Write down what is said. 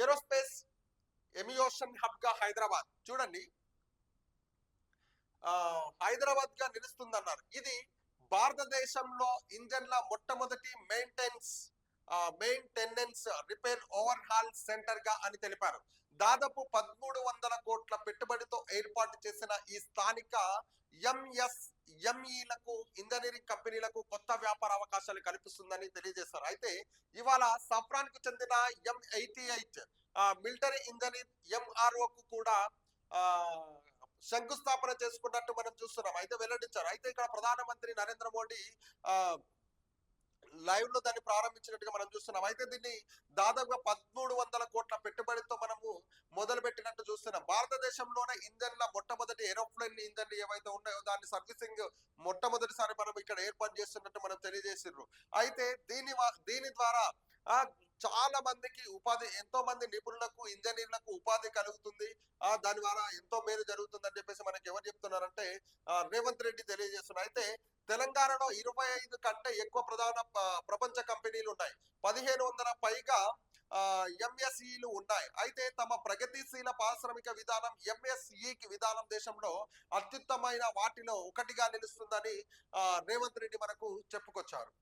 Aerospace ఎమియోషన్ hub గా హైదరాబాద్ చూడండి, హైదరాబాద్ గా నిలుస్తుందన్నారు. ఇది భారతదేశంలో ఇంజన్ల మొట్టమొదటి maintenance repair over hall centre గా అని తెలిపారు. దాదాపు 1300 కోట్ల పెట్టుబడితో ఏర్పాటు చేసిన ఈ స్థానిక ఎంఎస్ఎంఈలకు ఇంజనీరింగ్ కంపెనీలకు కొత్త వ్యాపార అవకాశాలు కల్పిస్తుందని తెలియజేశారు. అయితే ఇవాళ సఫ్రాన్ కు చెందిన M88 మిలిటరీ ఇంజనీర్ ఎంఆర్ఓ కు కూడా ఆ శంకుస్థాపన చేసుకున్నట్టు మనం చూస్తున్నాం, అయితే వెల్లడించారు. అయితే ఇక్కడ ప్రధానమంత్రి నరేంద్ర మోడీ ఆ లైవ్ లో దాన్ని ప్రారంభించినట్టుగా మనం చూస్తున్నాం. అయితే దీన్ని దాదాపుగా 1300 కోట్ల పెట్టుబడితో మనము మొదలు పెట్టినట్టు చూస్తున్నాం. భారతదేశంలోనే ఇంజన్ల మొట్టమొదటి ఏరోప్లేన్ ఇంజన్లు ఏవైతే ఉన్నాయో దాన్ని సర్వీసింగ్ మొట్టమొదటిసారి మనం ఇక్కడ ఏర్పాటు చేస్తున్నట్టు మనం తెలియజేసిర్రు. అయితే దీని ద్వారా చాలా మందికి ఉపాధి, ఎంతో మంది నిపుణులకు ఇంజనీర్లకు ఉపాధి కలుగుతుంది. దాని ద్వారా ఎంతో మేలు జరుగుతుంది అని చెప్పేసి మనకి ఎవరు చెప్తున్నారంటే రేవంత్ రెడ్డి తెలియజేస్తున్నారు. అయితే తెలంగాణలో 25 కంటే ఎక్కువ ప్రపంచ కంపెనీలు ఉన్నాయి. 1500 పైగా ఎంఎస్ఈలు ఉన్నాయి. అయితే తమ ప్రగతిశీల పారిశ్రామిక విధానం ఎంఎస్ఈ విధానం దేశంలో అత్యుత్తమైన వాటిలో ఒకటిగా నిలుస్తుందని రేవంత్ రెడ్డి మనకు చెప్పుకొచ్చారు.